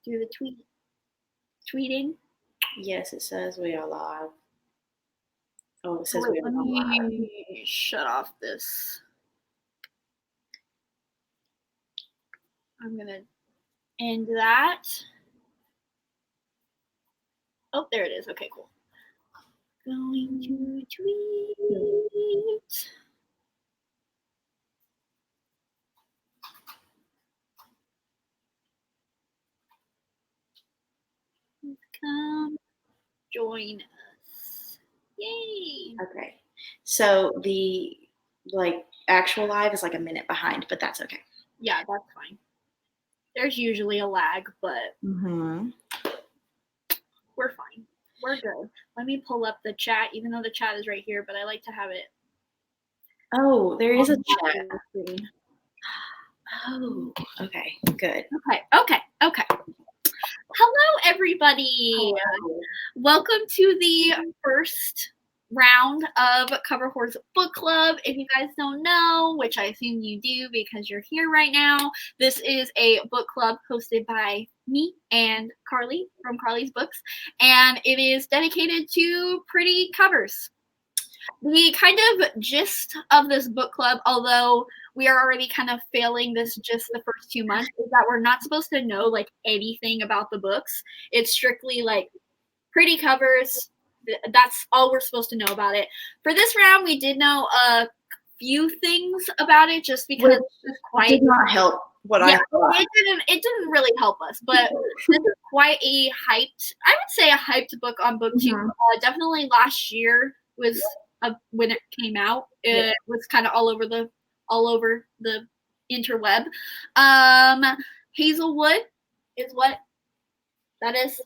do the tweeting. Yes, it says we are live. Oh, it says Wait, we are let not live. me shut off this. I'm gonna end that. Oh, there it is. Okay, cool. Going to tweet. Come join us. Yay. Okay. So the actual live is like a minute behind, but that's okay. Yeah, that's fine. There's usually a lag, but Mm-hmm. we're fine. We're good. Let me pull up the chat, even though the chat is right here, but I like to have it. Oh, there is a chat. Screen. Oh, okay, good. Okay. Hello, everybody. Hello. Welcome to the first round of Cover Horse Book Club. If you guys don't know, which I assume you do because you're here right now, this is a book club hosted by me and Carly from Carly's Books, and it is dedicated to pretty covers. The kind of gist of this book club, although we are already kind of failing this just the first 2 months, is that we're not supposed to know like anything about the books. It's strictly like pretty covers. That's all we're supposed to know about it. For this round, we did know a few things about it just because it did not help what I thought. It didn't really help us, but this is quite a hyped, I would say a hyped book on BookTube. Definitely last year was when it came out. It was kind of all over the interweb. HAZEL Wood is what that is.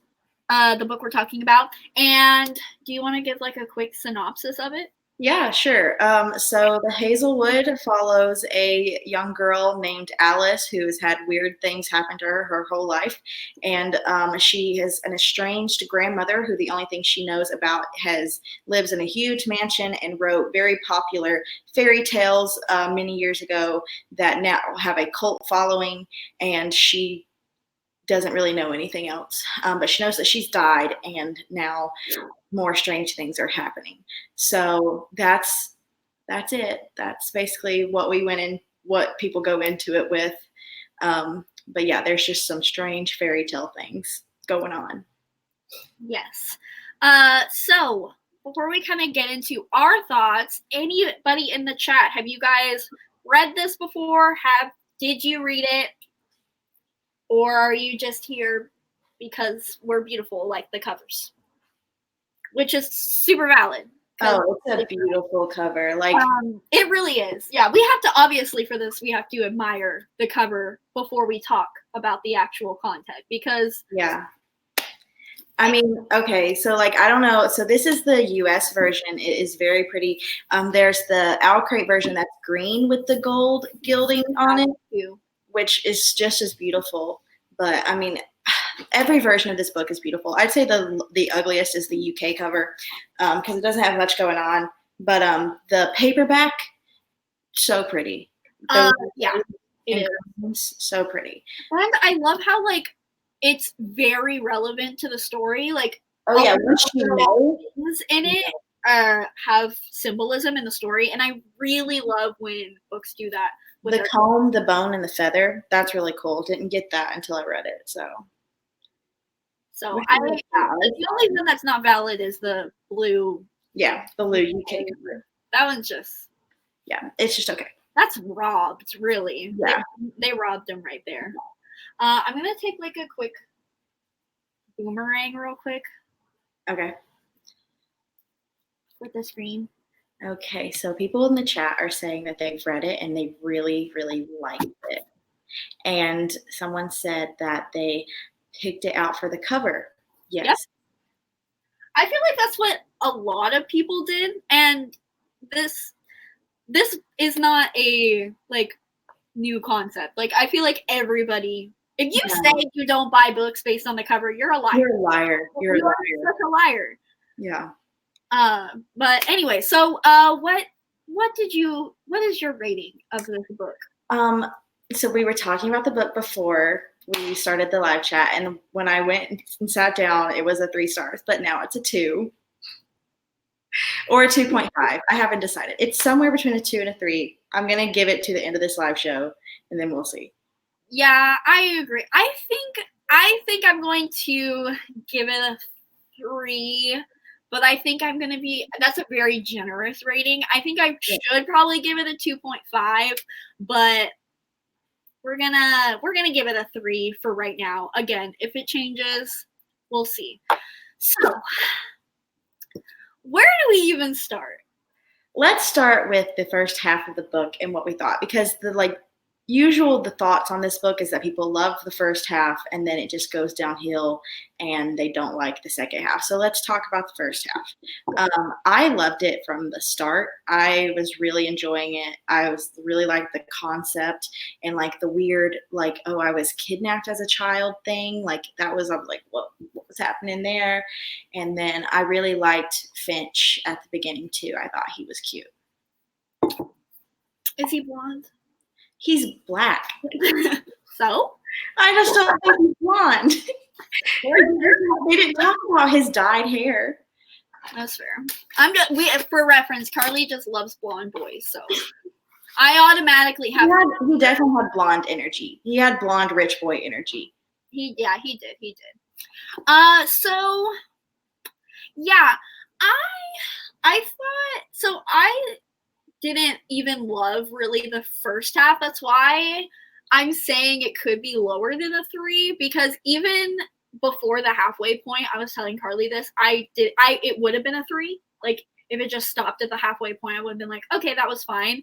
The book we're talking about. And do you want to give like a quick synopsis of it? Yeah, sure. So the HAZEL Wood follows a young girl named Alice who has had weird things happen to her whole life. And she has an estranged grandmother who the only thing she knows about lives in a huge mansion and wrote very popular fairy tales many years ago that now have a cult following, and she doesn't really know anything else, but she knows that she's died and now more strange things are happening. So that's it. That's basically what people go into it with. But yeah, there's just some strange fairy tale things going on. Yes. So before we kind of get into our thoughts, anybody in the chat, have you guys read this before? Did you read it? Or are you just here because we're beautiful like the covers? Which is super valid. Oh, it's a beautiful cover. Like it really is. Yeah, we have to, obviously for this, we have to admire the cover before we talk about the actual content because yeah. I mean, okay, so like, I don't know. So this is the US version. It is very pretty. There's the Owl Crate version that's green with the gold gilding on it, which is just as beautiful. But I mean, every version of this book is beautiful. I'd say the ugliest is the UK cover because it doesn't have much going on. But the paperback, so pretty. Yeah, it is so pretty. And I love how like it's very relevant to the story. Like, oh yeah, once you know things in it have symbolism in the story, and I really love when books do that. With the comb, the bone, and the feather. That's really cool. Didn't get that until I read it. So the only one that's not valid is the blue. Yeah, the blue UK cover. That one's just. Yeah, it's just okay. That's robbed, really. Yeah, they robbed him right there. I'm gonna take like a quick boomerang real quick. Okay. With the screen. Okay, so people in the chat are saying that they've read it and they really, really liked it. And someone said that they picked it out for the cover. Yes. Yep. I feel like that's what a lot of people did, and this is not a like new concept. Like I feel like everybody, if you say you don't buy books based on the cover, you're a liar. You're a liar. You're such a liar. Yeah. But anyway, so what is your rating of this book? So we were talking about the book before we started the live chat, and when I went and sat down, it was a 3 stars, but now it's a 2 or a 2.5. I haven't decided. It's somewhere between a 2 and a 3. I'm going to give it to the end of this live show, and then we'll see. Yeah, I agree. I think I'm going to give it a 3, but I think I'm going to be, that's a very generous rating. I think I should probably give it a 2.5, but we're going to give it a 3 for right now. Again, if it changes, we'll see. So, where do we even start? Let's start with the first half of the book and what we thought, because the thoughts on this book is that people love the first half and then it just goes downhill and they don't like the second half. So let's talk about the first half. I loved it from the start. I was really enjoying it. I was really liked the concept and like the weird, like, oh, I was kidnapped as a child thing. Like that was, I was like, what was happening there? And then I really liked Finch at the beginning too. I thought he was cute. Is he blonde? He's black. So? I just don't think he's blonde. They didn't talk about his dyed hair. That's fair. For reference, Carly just loves blonde boys, so I automatically have. He definitely had blonde energy. He had blonde rich boy energy. He did. So yeah, I thought so. I didn't even love really the first half. That's why I'm saying it could be lower than a 3, because even before the halfway point, I was telling Carly this, it would have been a 3. Like if it just stopped at the halfway point, I would have been like, okay, that was fine.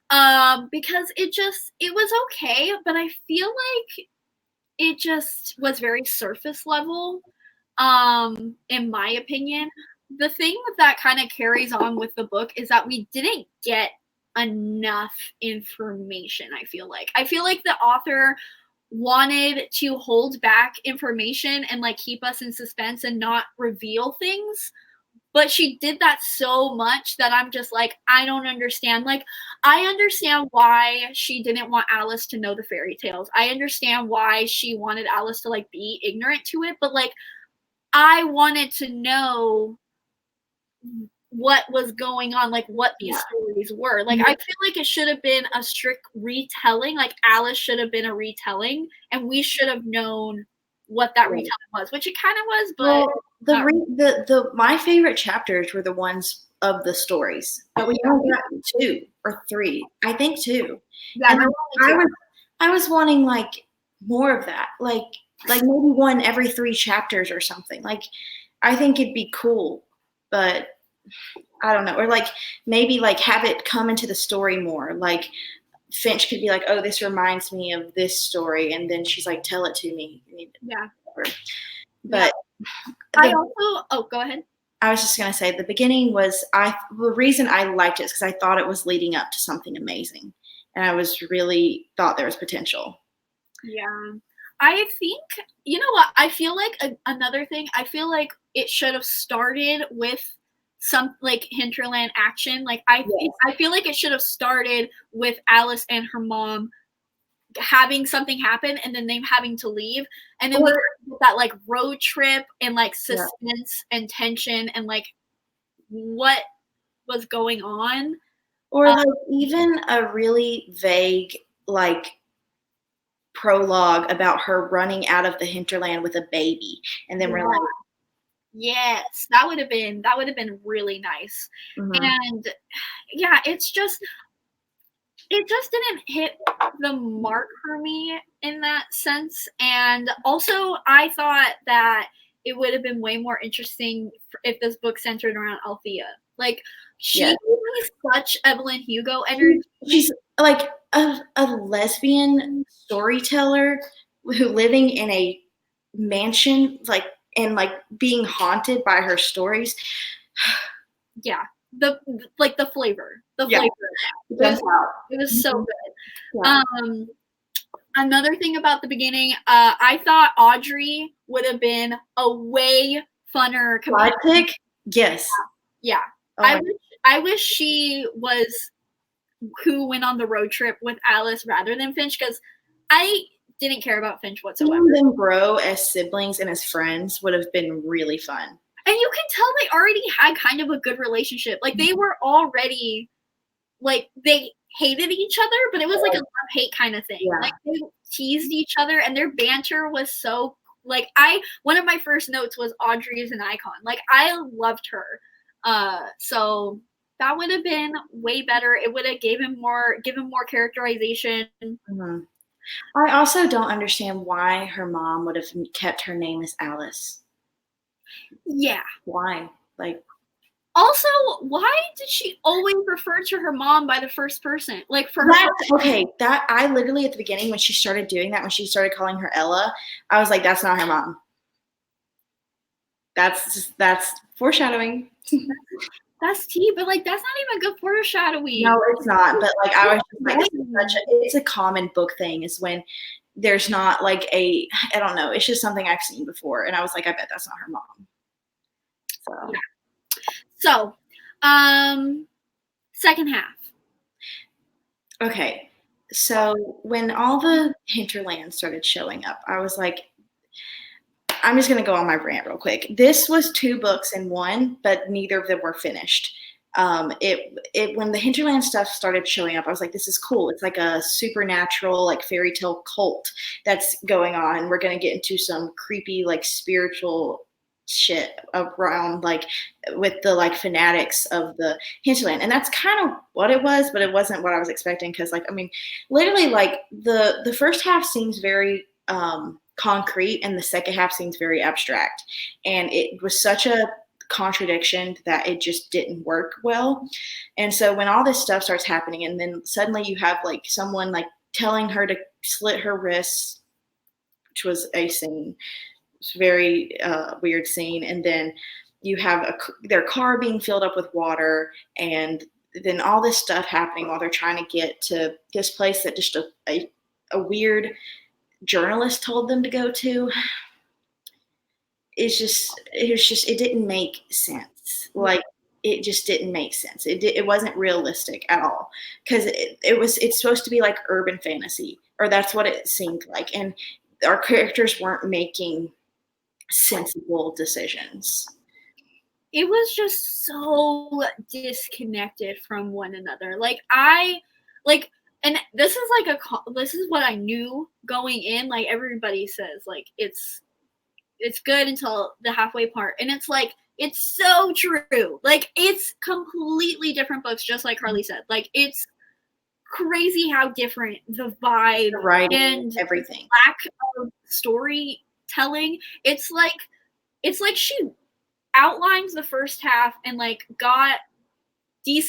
Because it was okay, but I feel like it just was very surface level, in my opinion. The thing that kind of carries on with the book is that we didn't get enough information. I feel like the author wanted to hold back information and like keep us in suspense and not reveal things, but she did that so much that I'm just like, I don't understand. Like, I understand why she didn't want Alice to know the fairy tales. I understand why she wanted Alice to like be ignorant to it, but like I wanted to know what was going on, like what these stories were. Like I feel like it should have been a strict retelling. Like Alice should have been a retelling, and we should have known what that retelling was, which it kind of was. But the my favorite chapters were the ones of the stories, but we only got 2 or 3. I think 2. Yeah, and I was wanting like more of that, like maybe one every 3 chapters or something. Like I think it'd be cool, but I don't know. Or like maybe like have it come into the story more. Like Finch could be like, oh, this reminds me of this story, and then she's like, tell it to me. Yeah. But go ahead. I was just gonna say the beginning was the reason I liked it is because I thought it was leading up to something amazing, and I was really thought there was potential. Yeah. I think, you know what, I feel like another thing, I feel like it should have started with some like hinterland action. Like I feel like it should have started with Alice and her mom having something happen and then them having to leave, and then we that like road trip and like suspense and tension and like what was going on, or like even a really vague like prologue about her running out of the hinterland with a baby, and then we're like, yes, that would have been really nice. And yeah, it just didn't hit the mark for me in that sense. And also I thought that it would have been way more interesting if this book centered around Althea. Like she gave me such Evelyn Hugo energy. She's like a lesbian storyteller who living in a mansion, like, and like being haunted by her stories. Yeah, the flavor, it was so good. Yeah. Another thing about the beginning, I thought Audrey would have been a way funner sidekick. Yes. Yeah. I wish she was who went on the road trip with Alice rather than Finch, because I didn't care about Finch whatsoever. Seeing them grow as siblings and as friends would have been really fun. And you can tell they already had kind of a good relationship. Like, they were already, like, they hated each other, but it was like a love-hate kind of thing. Yeah. Like, they teased each other, and their banter was so, like, one of my first notes was Audrey is an icon. Like, I loved her. So that would have been way better. It would have given more characterization. Mm-hmm. I also don't understand why her mom would have kept her name as Alice. Yeah. Why? Like, also, why did she always refer to her mom by the first person? Like, for her. Okay, that I literally at the beginning when she started doing that, when she started calling her Ella, I was like, that's not her mom. That's foreshadowing. That's tea, but like that's not even good foreshadowing. No, it's not. But like I was just like, it's a common book thing is when there's not like I don't know, it's just something I've seen before, and I was like, I bet that's not her mom. So yeah. So, second half. Okay, so when all the hinterlands started showing up, I was like, I'm just going to go on my rant real quick. This was 2 books in one, but neither of them were finished. When the hinterland stuff started showing up, I was like, this is cool. It's like a supernatural, like fairy tale cult that's going on. And we're going to get into some creepy, like spiritual shit around, like with the like fanatics of the hinterland. And that's kind of what it was, but it wasn't what I was expecting. Cause like, I mean, literally like the first half seems very, concrete, and the second half seems very abstract, and it was such a contradiction that it just didn't work well. And so when all this stuff starts happening, and then suddenly you have like someone like telling her to slit her wrists, which was a scene, it's a very weird scene, and then you have their car being filled up with water, and then all this stuff happening while they're trying to get to this place that just a weird journalist told them to go to. It didn't make sense. Like it just didn't make sense. It wasn't realistic at all, because it's supposed to be like urban fantasy, or that's what it seemed like, and our characters weren't making sensible decisions. It was just so disconnected from one another. And this is what I knew going in. Like, everybody says, like, it's good until the halfway part, and it's like, it's so true. Like, it's completely different books, just like Carly said. Like, it's crazy how different the vibe, the writing, and everything, lack of storytelling. It's like she outlines the first half and like got a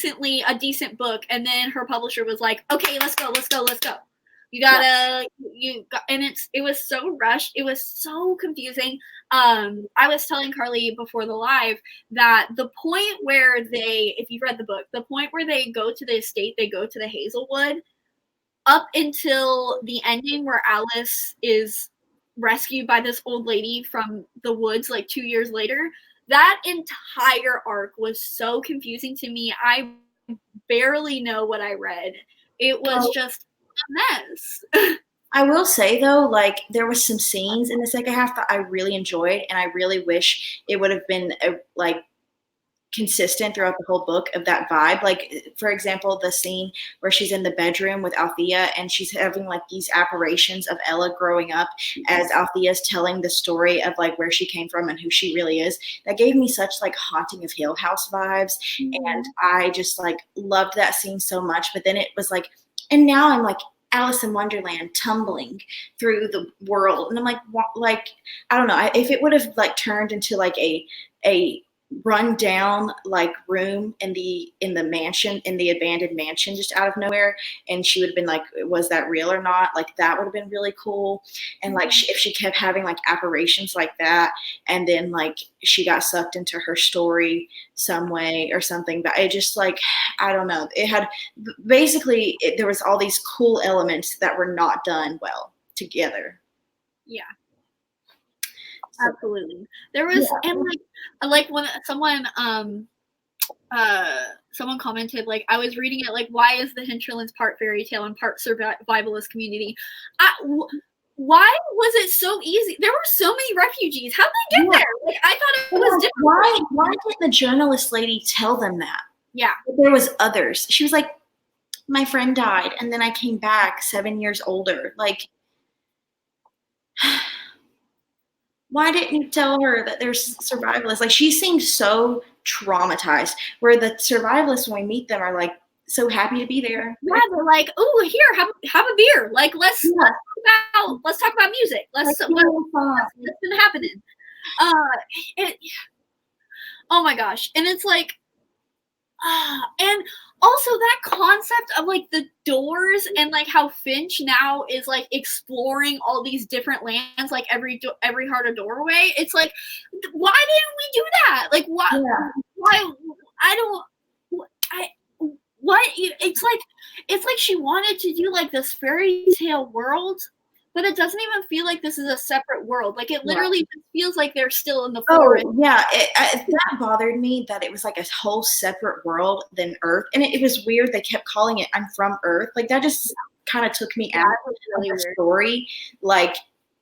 decent book, and then her publisher was like, okay, let's go. And it was so rushed. It was so confusing. I was telling Carly before the live that the point where if you've read the book, the point where they go to the estate, they go to the Hazelwood, up until the ending where Alice is rescued by this old lady from the woods like 2 years later, that entire arc was so confusing to me. I barely know what I read. It was just a mess. I will say though, like there was some scenes in the second half that I really enjoyed, and I really wish it would have been consistent throughout the whole book of that vibe. Like, for example, the scene where she's in the bedroom with Althea and she's having like these apparitions of Ella growing up as Althea's telling the story of like where she came from and who she really is. That gave me such like Haunting of Hill House vibes. And I just like loved that scene so much. But then it was like, and now I'm like Alice in Wonderland tumbling through the world. And I'm like, I don't know. If it would have like turned into like a run down like room in the mansion, in the abandoned mansion, just out of nowhere, and she would have been like, was that real or not? Like that would have been really cool. And like if she kept having like apparitions like that, and then like she got sucked into her story some way or something, but it just like, I don't know, it had basically there was all these cool elements that were not done well together. Yeah. Absolutely. There was, and like when someone commented, like, I was reading it like, why is the hinterlands part fairy tale and part survivalist community? why was it so easy? There were so many refugees. How did they get there? Like, I thought it was different. Why didn't the journalist lady tell them that? Yeah. There was others. She was like, my friend died, and then I came back 7 years older. Like, why didn't you tell her that there's survivalists? Like, she seemed so traumatized, where the survivalists, when we meet them, are like so happy to be there. Yeah, they're like, oh, here, have a beer. Like, let's talk about music. What's been happening. Oh my gosh. And it's like, and also that concept of like the doors and like how Finch now is like exploring all these different lands, like every heart a doorway. It's like, why didn't we do that? Like, why? It's like she wanted to do like this fairy tale world, but it doesn't even feel like this is a separate world. Like, it literally just feels like they're still in the forest. Oh, yeah. That bothered me, that it was like a whole separate world than Earth. And it was weird. They kept calling it I'm from Earth. Like, that just kind of took me out of the story. Like,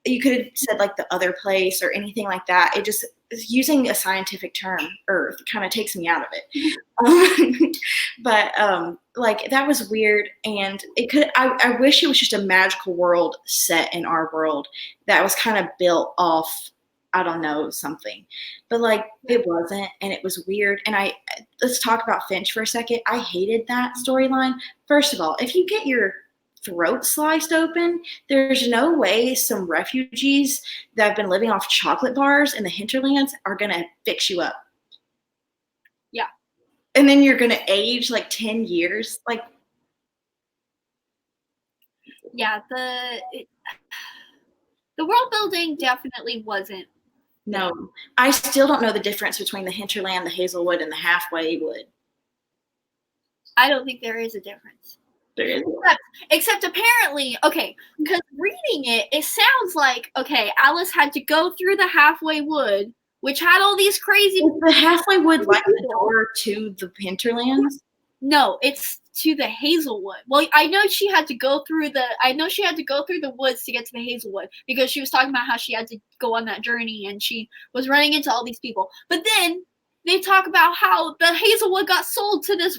you could have said like the other place or anything like that. It just, using a scientific term, Earth, kind of takes me out of it. But like, that was weird. And I wish it was just a magical world set in our world that was kind of built off, I don't know, something. But like, it wasn't, and it was weird. And let's talk about Finch for a second. I hated that storyline. First of all, if you get your throat sliced open, there's no way some refugees that have been living off chocolate bars in the hinterlands are gonna fix you up. Yeah. And then you're gonna age like 10 years. Like, yeah, the world building definitely wasn't. No, I still don't know the difference between the hinterland, the Hazelwood, and the halfway wood. I don't think there is a difference. Except apparently, okay, because reading it sounds like, okay, Alice had to go through the halfway wood, which had all these crazy. Is the halfway wood like the door to the hinterlands? No, it's to the Hazelwood. Well, I know she had to go through the woods to get to the Hazelwood, because she was talking about how she had to go on that journey and she was running into all these people. But then they talk about how the Hazelwood got sold to this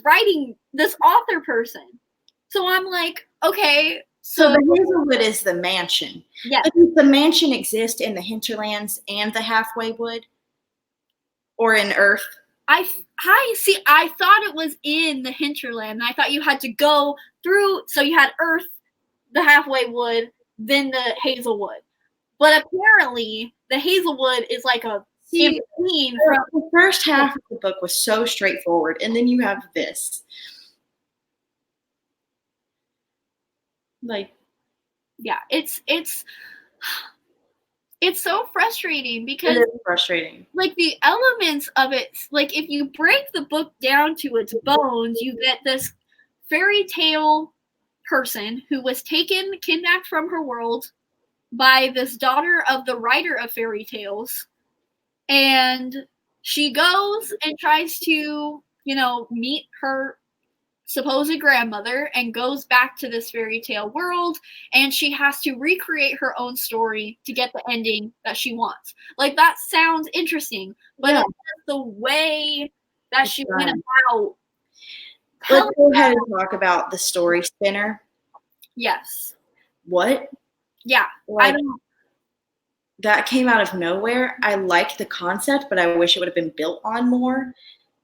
author person. So I'm like, okay. So the Hazelwood is the mansion. Yeah. But does the mansion exist in the hinterlands and the halfway wood? Or in Earth? I see. I thought it was in the hinterland. I thought you had to go through. So you had Earth, the halfway wood, then the Hazelwood. But apparently, the Hazelwood is like a in between. The first half of the book was so straightforward, and then you have this. Like, yeah, it's so frustrating, because it is frustrating. Like, the elements of it, like, if you break the book down to its bones, you get this fairy tale person who was kidnapped from her world by this daughter of the writer of fairy tales, and she goes and tries to, meet her supposed grandmother, and goes back to this fairy tale world, and she has to recreate her own story to get the ending that she wants. Like, that sounds interesting, but the way that she went about. Let's go ahead and talk about the story spinner. Yes. What? Yeah. Like, that came out of nowhere. I liked the concept, but I wish it would have been built on more.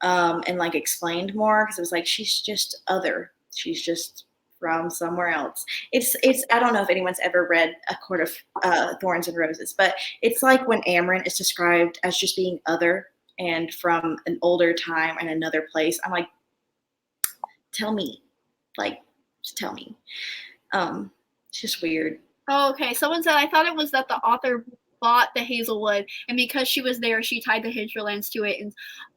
And like explained more, because it was like, she's just other. She's just from somewhere else. It's. I don't know if anyone's ever read A Court of Thorns and Roses, but it's like when Amryn is described as just being other and from an older time and another place. I'm like, tell me, like, just tell me. It's just weird. Oh, okay. Someone said, I thought it was that the author bought the Hazelwood, and because she was there, she tied the hinterlands to it. And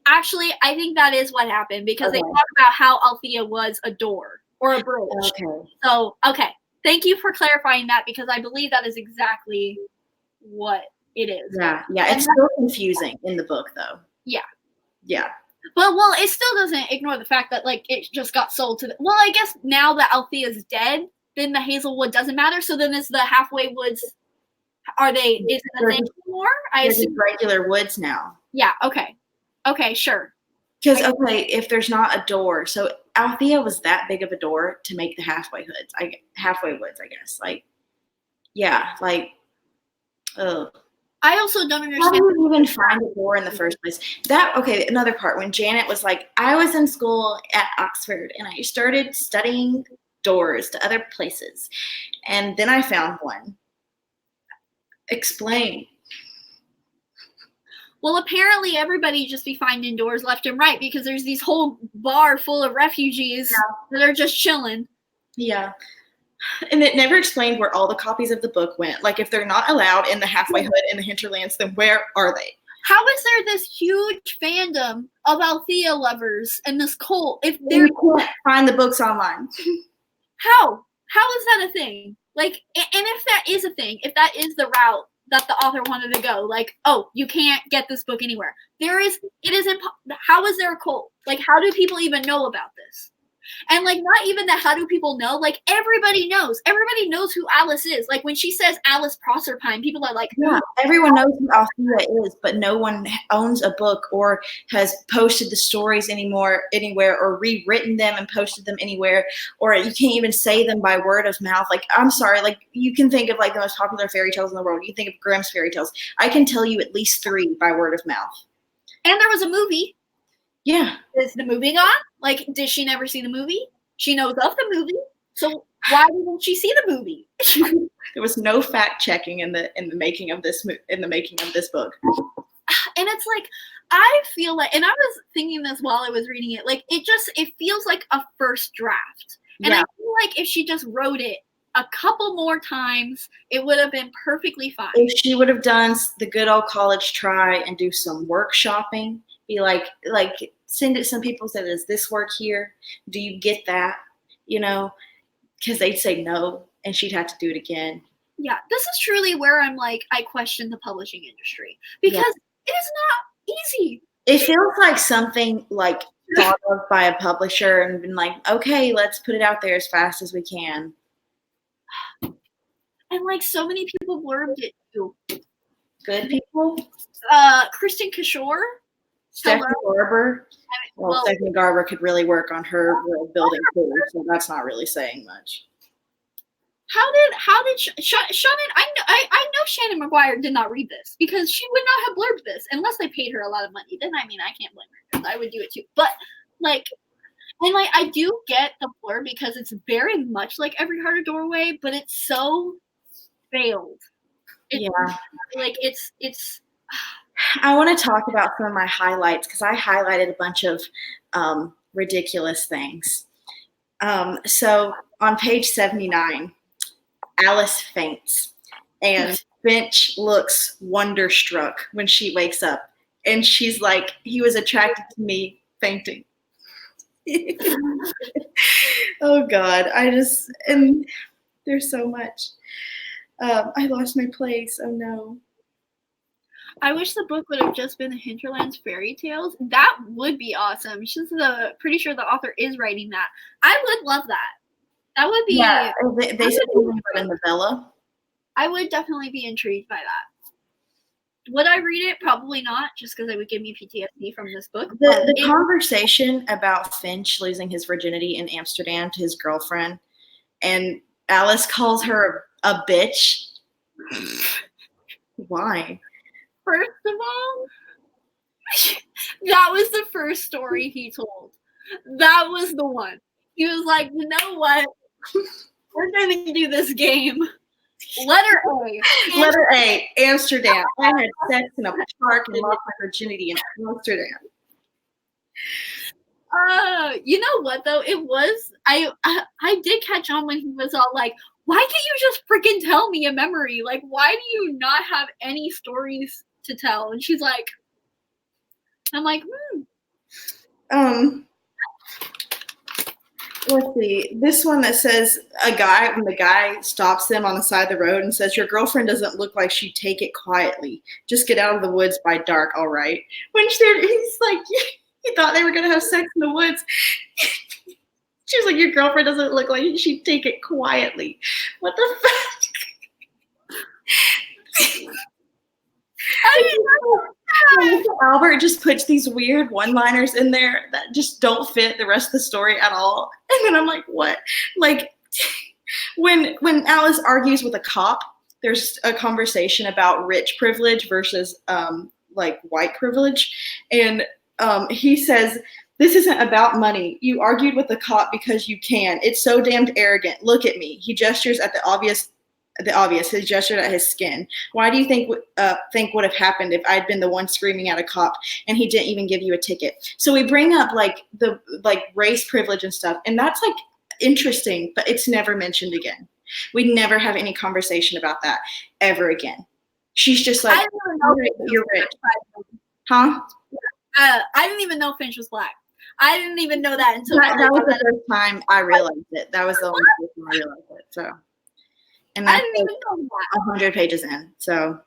actually, I think that is what happened, because they talk about how Althea was a door or a bridge. Okay. So, okay. Thank you for clarifying that, because I believe that is exactly what it is. Yeah. It's still confusing in the book, though. Yeah. Yeah. But, well, it still doesn't ignore the fact that, like, it just got sold to I guess now that Althea's dead, then the Hazelwood doesn't matter. So then it's the halfway woods Are they? Is it a thing anymore? I They're just assume. regular woods now. Yeah. Okay. Okay. Sure. Because if there's not a door, so Althea was that big of a door to make the halfway woods, I guess. Like, yeah, like, ugh. I also don't understand. How do you even find a door in the first place? Another part when Janet was like, I was in school at Oxford and I started studying doors to other places, and then I found one. Explain. Well, apparently everybody just be finding doors left and right because there's these whole bar full of refugees that are just chilling. Yeah. And it never explained where all the copies of the book went. Like, if they're not allowed in the halfway hood in the hinterlands, then where are they? How is there this huge fandom of Althea lovers and this cult if you can't find the books online? How is that a thing? Like, and if that is a thing, if that is the route that the author wanted to go, like, oh, you can't get this book anywhere. How is there a cult? Like, how do people even know about this? And, like, not even that how do people know, like, everybody knows. Everybody knows who Alice is. Like, when she says Alice Proserpine, people are like, yeah, everyone knows who Althea is, but no one owns a book or has posted the stories anymore, anywhere, or rewritten them and posted them anywhere, or you can't even say them by word of mouth. Like, I'm sorry, like, you can think of, like, the most popular fairy tales in the world. You think of Grimm's fairy tales. I can tell you at least 3 by word of mouth. And there was a movie. Yeah. Is the movie gone? Like, did she never see the movie? She knows of the movie, so why didn't she see the movie? There was no fact checking in the making of this book. And it's like, I feel like, and I was thinking this while I was reading it, like, it feels like a first draft. And I feel like if she just wrote it a couple more times, it would have been perfectly fine. If she would have done the good old college try and do some workshopping, be like send it some people, say, does this work here? Do you get that? You know, because they'd say no, and she'd have to do it again. Yeah, this is truly where I'm like, I question the publishing industry because it is not easy. It feels like something like thought of by a publisher and been like, okay, let's put it out there as fast as we can. And like so many people blurbed it too. Good people? Kristen Kishore. Stephanie Garber. Well, Stephanie Garber could really work on her world building too, so that's not really saying much. How did Shannon? I know Shannon McGuire did not read this because she would not have blurbed this unless they paid her a lot of money. Then I mean, I can't blame her because I would do it too. But like, and like, I do get the blurb because it's very much like Every Heart a Doorway, but it's so veiled. Like it's. I want to talk about some of my highlights because I highlighted a bunch of ridiculous things. So on page 79, Alice faints, and Finch looks wonderstruck when she wakes up, and she's like, he was attracted to me fainting. Oh God, and there's so much. I lost my place. Oh no. I wish the book would have just been the Hinterlands fairy tales. That would be awesome. She's pretty sure the author is writing that. I would love that. That would be. Yeah, they said something about a novella. I would definitely be intrigued by that. Would I read it? Probably not, just because it would give me PTSD from this book. The conversation about Finch losing his virginity in Amsterdam to his girlfriend, and Alice calls her a bitch. Why? First of all, that was the first story he told. That was the one. He was like, you know what? We're going to do this game. Letter A. Letter A, Amsterdam. I had sex in a park and lost my virginity in Amsterdam. You know what though? It was I did catch on when he was all like, why can't you just freaking tell me a memory? Like, why do you not have any stories to tell? And she's like, I'm like, Let's see. This one that says when the guy stops them on the side of the road and says, your girlfriend doesn't look like she'd take it quietly. Just get out of the woods by dark, all right? He's like, he thought they were going to have sex in the woods. She was like, your girlfriend doesn't look like she'd take it quietly. What the fuck? Albert just puts these weird one-liners in there that just don't fit the rest of the story at all. And then I'm like, what? Like when Alice argues with a cop, there's a conversation about rich privilege versus like white privilege. And he says, this isn't about money. You argued with the cop because you can. It's so damned arrogant. Look at me. He gestures at the obvious. He gestured at his skin. Why do you think would have happened if I'd been the one screaming at a cop and he didn't even give you a ticket? So we bring up like the race privilege and stuff, and that's like interesting, but it's never mentioned again. We never have any conversation about that ever again. She's just like, you're rich. Huh? I didn't even know Finch was black. I didn't even know that until that was the first time I realized it. That was the only time I realized it. So, and that's I didn't even know that. 100 pages in. So.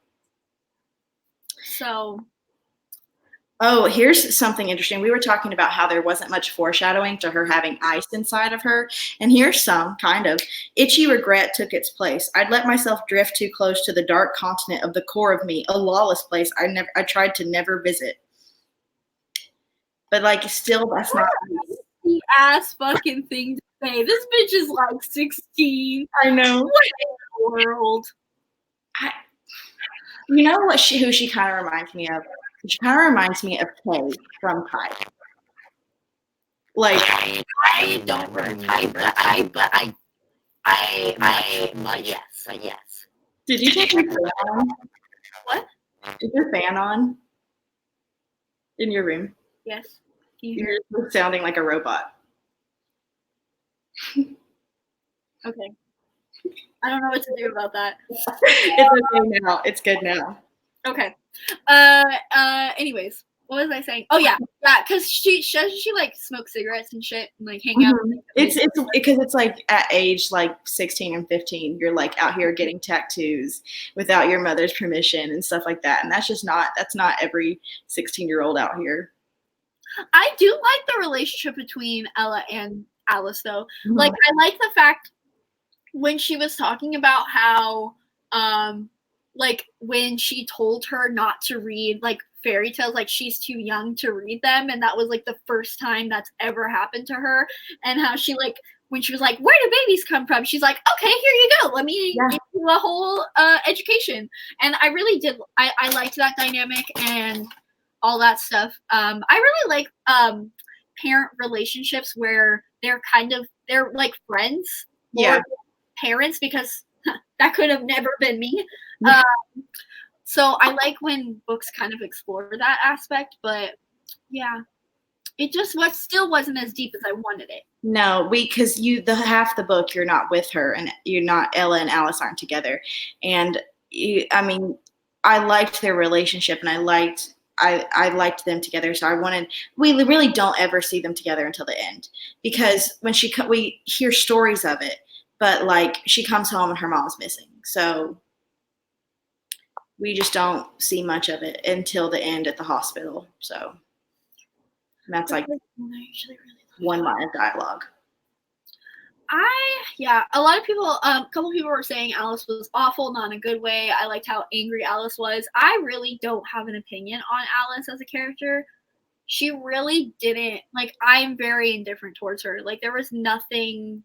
Oh, here's something interesting. We were talking about how there wasn't much foreshadowing to her having ice inside of her. And here's some, kind of. Itchy regret took its place. I'd let myself drift too close to the dark continent of the core of me, a lawless place I tried to never visit. But like, still, that's not the ass fucking thing to say. This bitch is like 16. I know. What in the world? You know what? Who she kind of reminds me of? She kind of reminds me of Kay from Kai. Like I don't remember Kai, but yes. Did you take your fan on? What? Is your fan on in your room? Yes. Can you hear You're sounding like a robot. Okay. I don't know what to do about that. It's okay now. It's good now. Okay. Anyways, what was I saying? Oh yeah, because she like smoke cigarettes and shit and like hang out. It's because it's like at age like 16 and 15, you're like out here getting tattoos without your mother's permission and stuff like that, and that's not every 16-year-old out here. I do like the relationship between Ella and Alice though. Mm-hmm. Like I like the fact when she was talking about how like when she told her not to read like fairy tales, like she's too young to read them, and that was like the first time that's ever happened to her, and how she like when she was like, where do babies come from, she's like, okay, here you go, let me give you a whole education. And I really did, I liked that dynamic and all that stuff. I really like parent relationships where they're like friends or parents, because that could have never been me. So I like when books kind of explore that aspect, but yeah, it just still wasn't as deep as I wanted it. No, because half the book you're not with her, and you're not, Ella and Alice aren't together, and I liked their relationship, and I liked them together. So we really don't ever see them together until the end, because when we hear stories of it, but like she comes home and her mom's missing. So we just don't see much of it until the end at the hospital. So that's like one line of dialogue. A lot of people, a couple people were saying Alice was awful, not in a good way. I liked how angry Alice was. I really don't have an opinion on Alice as a character. She really didn't, like, I'm very indifferent towards her. Like, there was nothing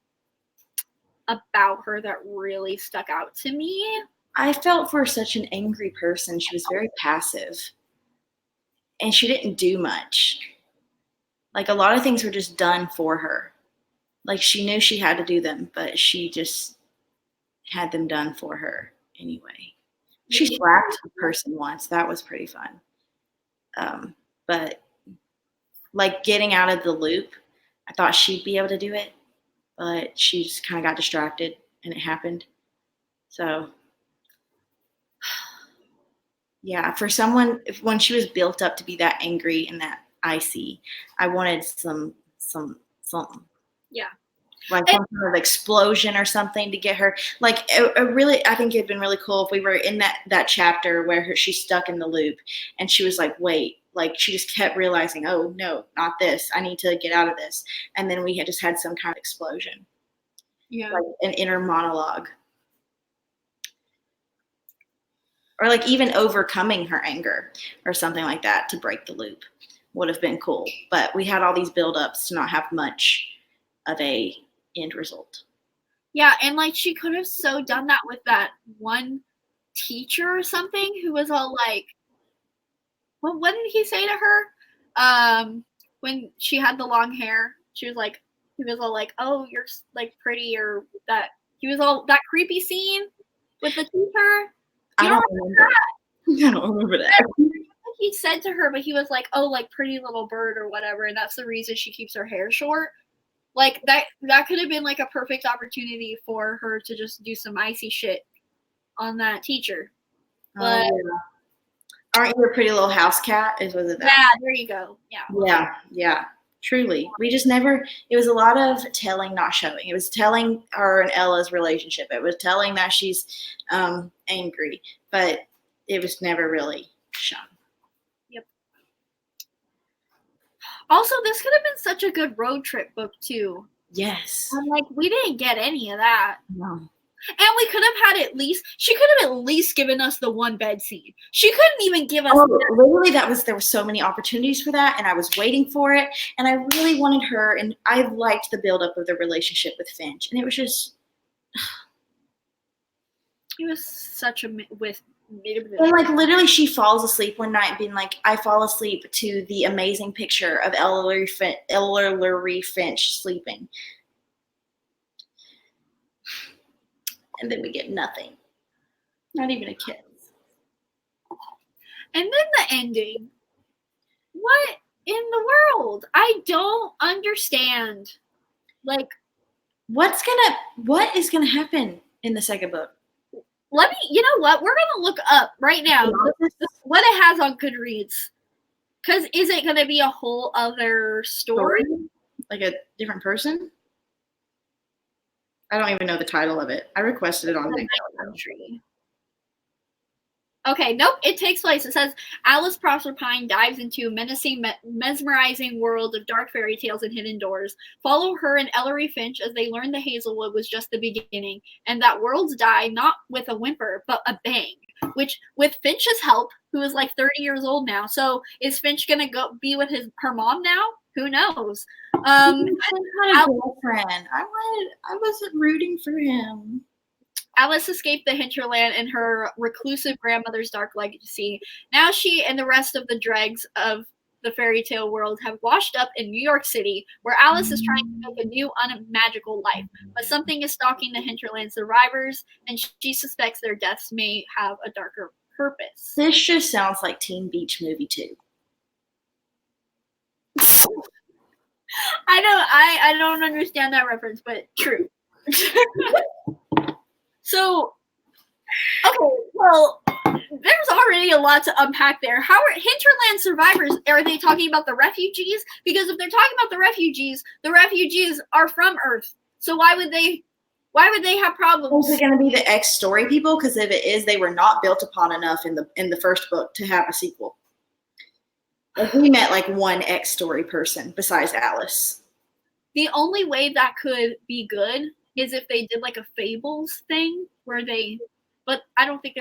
about her that really stuck out to me. I felt for such an angry person. She was very passive, and she didn't do much. Like, a lot of things were just done for her. Like, she knew she had to do them, but she just had them done for her anyway. She slapped a person once. That was pretty fun. But like getting out of the loop, I thought she'd be able to do it, but she just kind of got distracted and it happened. So yeah, for someone, when she was built up to be that angry and that icy, I wanted something. Yeah. Like some kind of explosion or something to get her. Like, I think it'd been really cool if we were in that chapter where she's stuck in the loop and she was like, wait, like she just kept realizing, oh no, not this. I need to get out of this. And then we had just had some kind of explosion. Yeah. Like an inner monologue. or like even overcoming her anger or something like that to break the loop would have been cool. But we had all these buildups to not have much of a end result. Yeah, and like she could have so done that with that one teacher or something who was all like, well, what did he say to her? When she had the long hair, he was all like, oh, you're like pretty, or that he was all that creepy scene with the teacher. I don't remember that. I don't remember that. He said to her, but he was like, oh, like pretty little bird or whatever, and that's the reason she keeps her hair short. Like that could have been like a perfect opportunity for her to just do some icy shit on that teacher. But aren't you a pretty little house cat? Was it that? Yeah, there you go. Yeah. Truly. We just never, it was a lot of telling, not showing. It was telling her and Ella's relationship. It was telling that she's angry, but it was never really shown. Yep. Also, this could have been such a good road trip book too. Yes. I'm like, we didn't get any of that. No. And we could have had she could have at least given us the one bed scene. She couldn't even give us literally there were so many opportunities for that, and I was waiting for it, and I really wanted her, and I liked the buildup of the relationship with Finch, and it was just it was such a and like literally she falls asleep one night being like, I fall asleep to the amazing picture of Ellery Finch sleeping. And then we get nothing. Not even a kiss. And then the ending. What in the world? I don't understand. Like, what is gonna happen in the second book? You know what? We're gonna look up right now what it has on Goodreads. Because is it gonna be a whole other story? Like a different person? I don't even know the title of it. I requested it on my country. Okay, nope. It takes place. It says Alice Proserpine dives into a menacing, mesmerizing world of dark fairy tales and hidden doors. Follow her and Ellery Finch as they learn the Hazelwood was just the beginning, and that worlds die not with a whimper but a bang. Which, with Finch's help, who is like 30 years old now. So is Finch gonna go be with her mom now? Who knows? Girlfriend. I wasn't rooting for him. Alice escaped the hinterland and her reclusive grandmother's dark legacy. Now she and the rest of the dregs of the fairy tale world have washed up in New York City, where Alice is trying to make a new, unmagical life. But something is stalking the hinterland survivors, and she suspects their deaths may have a darker purpose. This just sounds like Teen Beach Movie 2. I don't understand that reference, but true. So, okay, well, there's already a lot to unpack there. How are hinterland survivors? Are they talking about the refugees? Because if they're talking about the refugees are from Earth. So why would they have problems? Is it going to be the X story people? Because if it is, they were not built upon enough in the first book to have a sequel. Like we met like one X story person besides Alice. The only way that could be good is if they did like a Fables thing but I don't think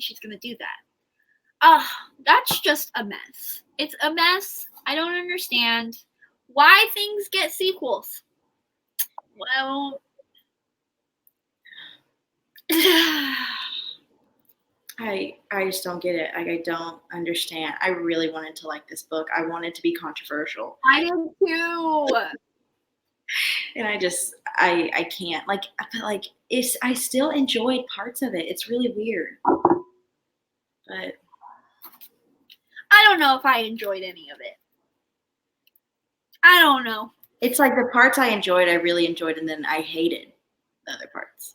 she's gonna do that. That's just a mess. It's a mess. I don't understand why things get sequels. Well, I just don't get it. Like I don't understand. I really wanted to like this book. I wanted to be controversial. I did too. And I can't. Like I feel like I still enjoyed parts of it. It's really weird. But I don't know if I enjoyed any of it. I don't know. It's like the parts I enjoyed, I really enjoyed, and then I hated the other parts.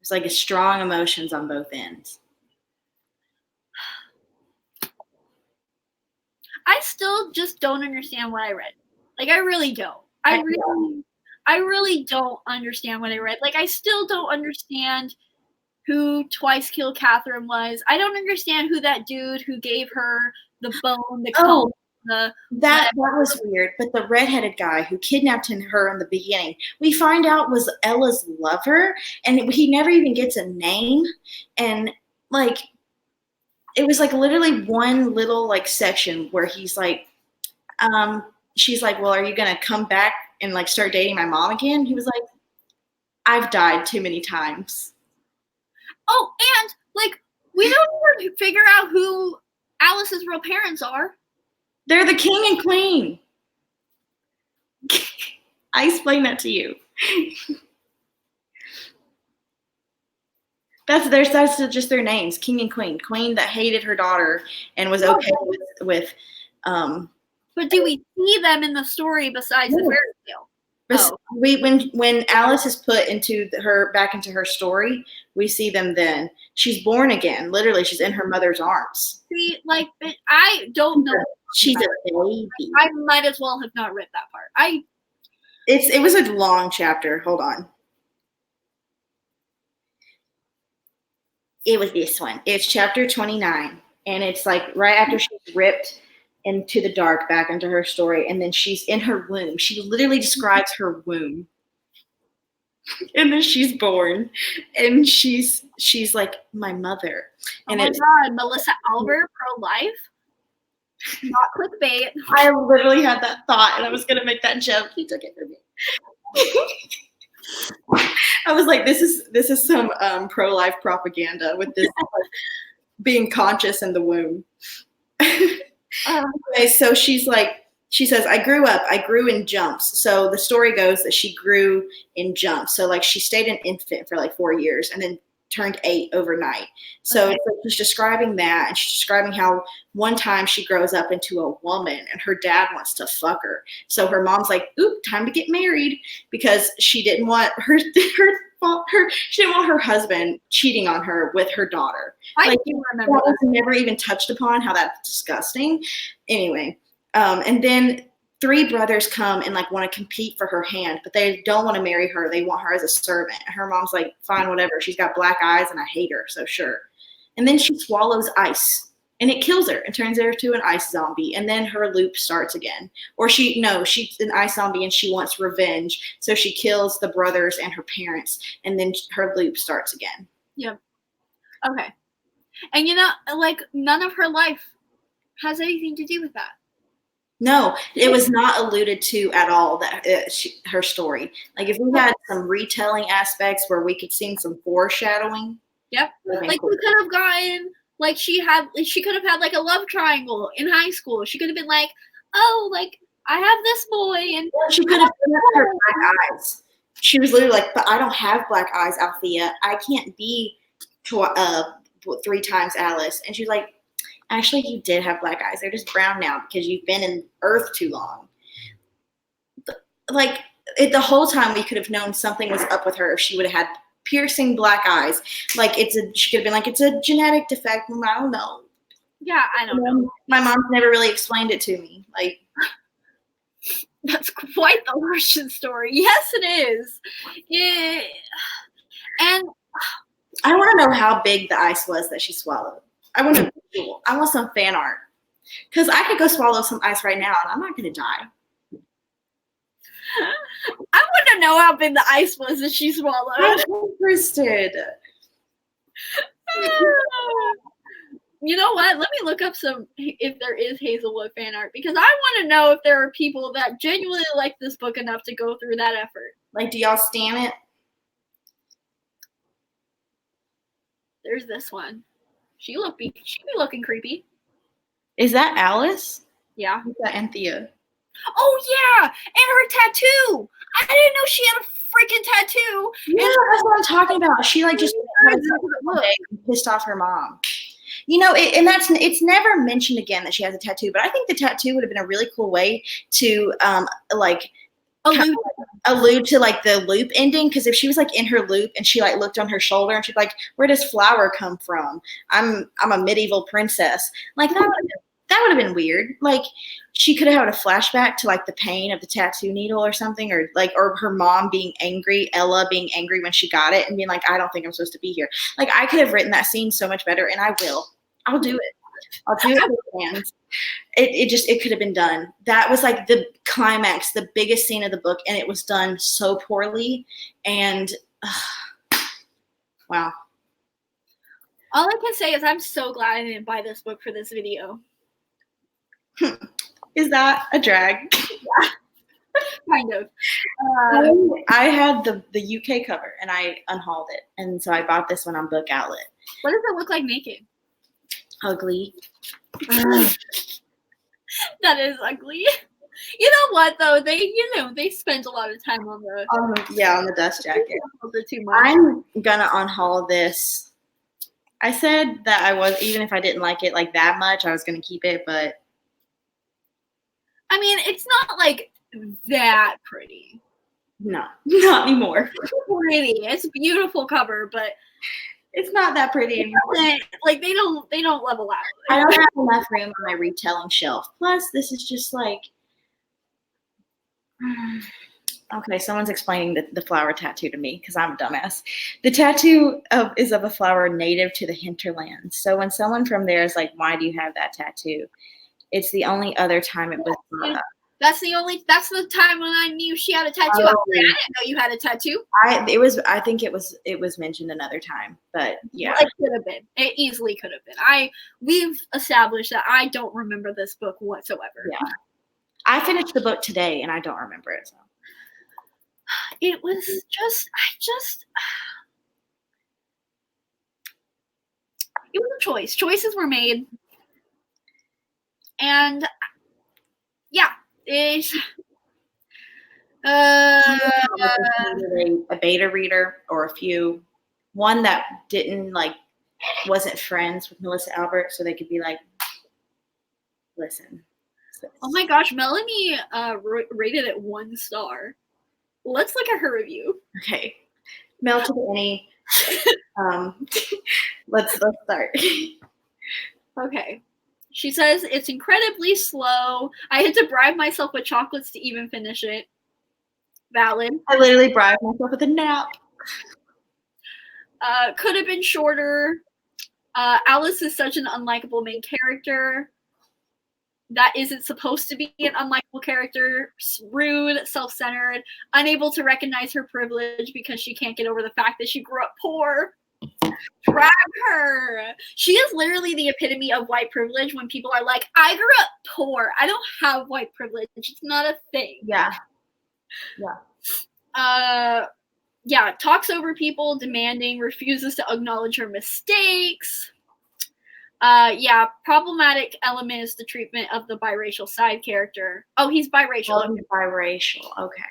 It's like a strong emotions on both ends. I still just don't understand what I read. Like I really don't. I really don't understand what I read. Like I still don't understand who Twice Killed Catherine was. I don't understand who that dude who gave her the bone, the comb, that was weird. But the redheaded guy who kidnapped her in the beginning, we find out was Ella's lover, and he never even gets a name. And like, it was like literally one little like section where he's like, she's like, well, are you gonna come back and like start dating my mom again? He was like, I've died too many times. Oh, and like we don't even figure out who Alice's real parents are. They're the king and queen. I explained that to you. That's just their names, king and queen. Queen that hated her daughter and was okay with But do we see them in the story besides the fairy tale? Oh. When Alice is put back into her story, we see them then. She's born again. Literally, she's in her mother's arms. See, like I don't know. She's a baby. I might as well have not read that part. It was a long chapter. Hold on. It was this one. It's chapter 29, and it's like right after she's ripped into the dark back into her story, and then she's in her womb. She literally describes her womb. And then she's born, and she's like my mother. And oh my God, Melissa Albert, pro-life, not clickbait. I literally had that thought, and I was gonna make that joke. He took it from me. I was like, this is some pro-life propaganda with this being conscious in the womb. Okay, so she says, I grew in jumps. So the story goes that she grew in jumps. So like she stayed an infant for like 4 years and then turned 8 overnight. So okay. She's describing that, and she's describing how one time she grows up into a woman and her dad wants to fuck her. So her mom's like, "Oop, time to get married," because she didn't want she didn't want her husband cheating on her with her daughter. I do remember that was never even touched upon, how that's disgusting. Anyway, and then 3 brothers come and like want to compete for her hand, but they don't want to marry her. They want her as a servant. And her mom's like, fine, whatever. She's got black eyes and I hate her, so sure. And then she swallows ice and it kills her and turns her into an ice zombie. And then her loop starts again. Or she's an ice zombie and she wants revenge. So she kills the brothers and her parents, and then her loop starts again. Yep. Okay. And like none of her life has anything to do with that. No, it was not alluded to at all, that her story. Like if we had some retelling aspects where we could see some foreshadowing. Yep. Like cool. We could have gotten, like she could have had like a love triangle in high school. She could have been like, oh, like I have this boy, and she could have her black eyes. She was literally like, but I don't have black eyes, Althea. I can't be 3 times Alice. And she's like, actually, you did have black eyes. They're just brown now because you've been in Earth too long. Like, the whole time we could have known something was up with her if she would have had piercing black eyes. Like, she could have been like, it's a genetic defect. I don't know. Yeah, I don't know. My mom's never really explained it to me. Like, that's quite the origin story. Yes, it is. Yeah. And I want to know how big the ice was that she swallowed. I want some fan art, because I could go swallow some ice right now and I'm not going to die. I want to know how big the ice was that she swallowed. I'm interested. You know what? Let me look up if there is Hazelwood fan art, because I want to know if there are people that genuinely like this book enough to go through that effort. Like, do y'all stan it? There's this one. She be looking creepy. Is that Alice? Yeah. Is that Anthea? Oh yeah, and her tattoo. I didn't know she had a freaking tattoo. Yeah, that's what I'm talking about. She like just pissed off her mom. It's never mentioned again that she has a tattoo, but I think the tattoo would have been a really cool way to allude to like the loop ending, because if she was like in her loop and she like looked on her shoulder and she's like, where does flower come from? I'm a medieval princess. Like that would have been weird. Like she could have had a flashback to like the pain of the tattoo needle or something, or her mom being angry, Ella being angry when she got it and being like, I don't think I'm supposed to be here. Like I could have written that scene so much better, and I'll do it. I'll do it with hands. It could have been done. That was like the climax, the biggest scene of the book, and it was done so poorly. And wow. All I can say is I'm so glad I didn't buy this book for this video. Is that a drag? Kind of. I had the UK cover and I unhauled it, and so I bought this one on Book Outlet. What does it look like naked? Ugly. That is ugly. You know what though? They spent a lot of time on the on the dust jacket. a little bit too much. I'm gonna unhaul this. I said that I was, even if I didn't like it like that much, I was gonna keep it, but I mean, it's not like that pretty. no, not anymore. It's pretty. It's a beautiful cover, but It's not that pretty anymore. like they don't level out. I don't have enough room on my retelling shelf. Plus, this is just like, okay, someone's explaining the flower tattoo to me because I'm a dumbass. The tattoo is of a flower native to the hinterlands. So when someone from there is like, why do you have that tattoo? It's the only other time it was brought up. That's the time when I knew she had a tattoo. I didn't know you had a tattoo. I think it was mentioned another time, but yeah. It could have been. It easily could have been. We've established that I don't remember this book whatsoever. Yeah. I finished the book today and I don't remember it. So it was just it was a choice. Choices were made. And yeah, it's a beta reader or a few, one that wasn't friends with Melissa Albert, so they could be like, listen. Oh my gosh, Melanie rated it 1 star. Let's look at her review. Okay, Mel to Annie. Let's start. Okay. She says, it's incredibly slow. I had to bribe myself with chocolates to even finish it. Valid. I literally bribed myself with a nap. Could have been shorter. Alice is such an unlikable main character. That isn't supposed to be an unlikable character. Rude, self-centered, unable to recognize her privilege because she can't get over the fact that she grew up poor. Drag her. She is literally the epitome of white privilege when people are like, I grew up poor. I don't have white privilege. It's not a thing. Yeah. Yeah, talks over people, demanding, refuses to acknowledge her mistakes. Yeah, problematic element is the treatment of the biracial side character. Oh, he's biracial. Oh, he's biracial. Okay.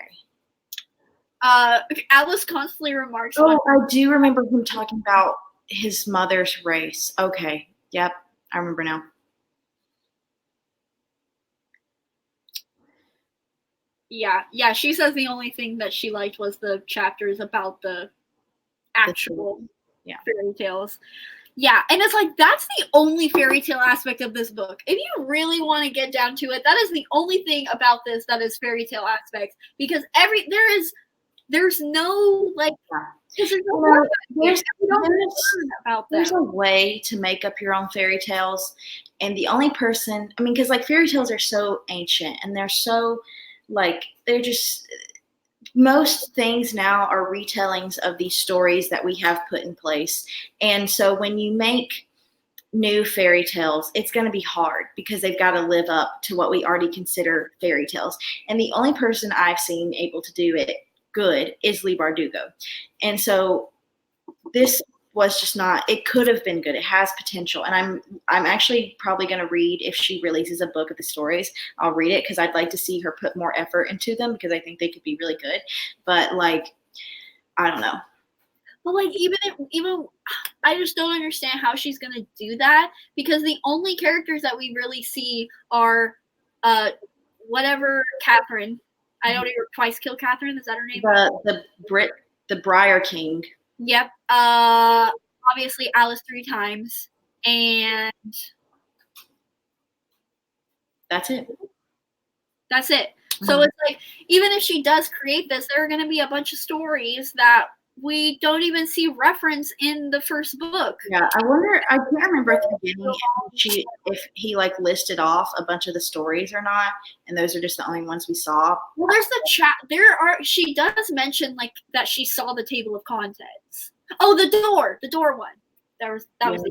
Alice constantly remarks. Oh, I do remember him talking about his mother's race. Okay. Yep. I remember now. Yeah. She says the only thing that she liked was the chapters about the actual fairy tales. Yeah, and it's like that's the only fairy tale aspect of this book. If you really want to get down to it, that is the only thing about this that is fairy tale aspects. Because there's no like there's a way to make up your own fairy tales, and the only person, I mean, because like fairy tales are so ancient and they're so like they're just, most things now are retellings of these stories that we have put in place. And so when you make new fairy tales, it's going to be hard because they've got to live up to what we already consider fairy tales. And the only person I've seen able to do it good is Leigh Bardugo. And so this was just not, it could have been good. It has potential. And I'm actually probably going to read, if she releases a book of the stories, I'll read it because I'd like to see her put more effort into them because I think they could be really good. But like, I don't know. But like even I just don't understand how she's going to do that because the only characters that we really see are whatever Catherine. I don't even twice kill Catherine. Is that her name? The Briar King. Yep. Obviously Alice 3 times, and that's it. So it's like, even if she does create this, there are going to be a bunch of stories that we don't even see reference in the first book. Yeah, I wonder. I can't remember at the beginning if he like listed off a bunch of the stories or not, and those are just the only ones we saw. Well, there's the chat. She does mention like that she saw the table of contents. Oh, the door one. That was the other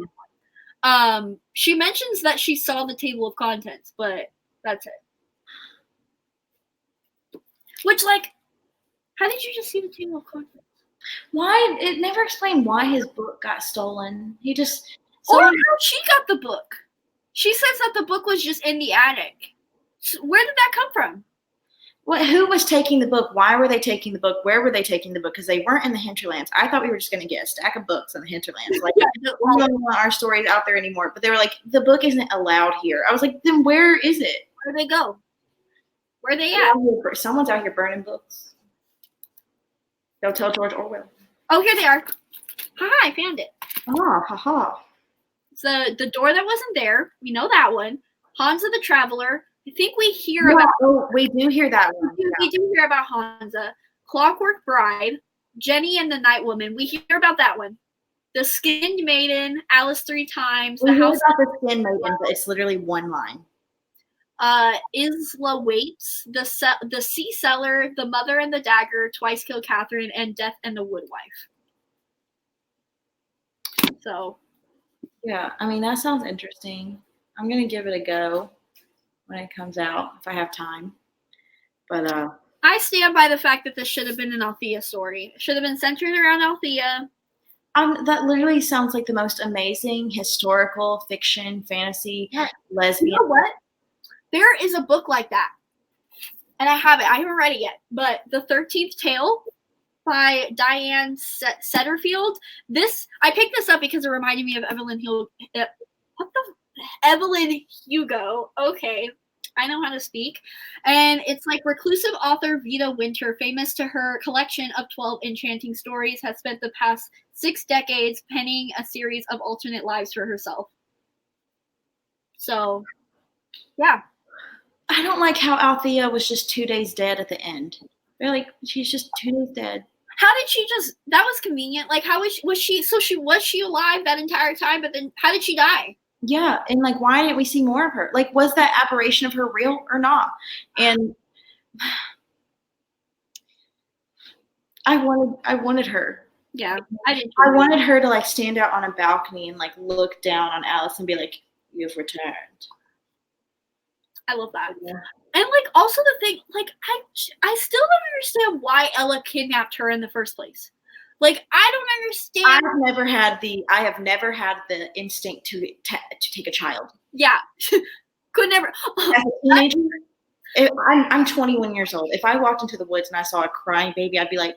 one. She mentions that she saw the table of contents, but that's it. Which, like, how did you just see the table of contents? Why? It never explained why his book got stolen. He just. Or how she got the book. She says that the book was just in the attic. So where did that come from? What? Who was taking the book? Why were they taking the book? Where were they taking the book? Because they weren't in the hinterlands. I thought we were just going to get a stack of books in the hinterlands. Like, we don't want our stories out there anymore. But they were like, the book isn't allowed here. I was like, then where is it? Where do they go? Where are they at? Someone's out here burning books. Don't tell George Orwell. Oh, here they are. Haha, I found it. Ah, haha. So the door that wasn't there, we know that one. Hansa the Traveler. I think we hear about. Oh, we do hear that one. We do hear about Hansa. Clockwork Bride, Jenny and the Night Woman. We hear about that one. The Skinned Maiden, Alice 3 Times. We hear about the Skin Maiden, but it's literally one line. Isla Waits, the Sea Cellar, The Mother and the Dagger, Twice Killed Catherine, and Death and the Woodwife. So. Yeah, I mean, that sounds interesting. I'm going to give it a go when it comes out, if I have time. But, I stand by the fact that this should have been an Althea story. It should have been centered around Althea. That literally sounds like the most amazing historical fiction, fantasy, lesbian. You know what? There is a book like that. And I have it. I haven't read it yet. But The 13th Tale by Diane Setterfield. I picked this up because it reminded me of Evelyn Hugo. Evelyn Hugo. Okay. I know how to speak. And it's like reclusive author Vita Winter, famous to her collection of 12 enchanting stories, has spent the past 6 decades penning a series of alternate lives for herself. So, yeah. I don't like how Althea was just 2 days dead at the end. They're like, she's just 2 days dead. How did she just? That was convenient. Like, how was she? So was she alive that entire time? But then, how did she die? Yeah, and like, why didn't we see more of her? Like, was that apparition of her real or not? And I wanted her. Yeah, I did. I wanted her to like stand out on a balcony and like look down on Alice and be like, "You've returned." I love that. Yeah. And like, also the thing, like, I still don't understand why Ella kidnapped her in the first place. Like, I don't understand. I have never had the instinct to take a child. Yeah, could never. As a teenager, I'm 21 years old. If I walked into the woods and I saw a crying baby, I'd be like,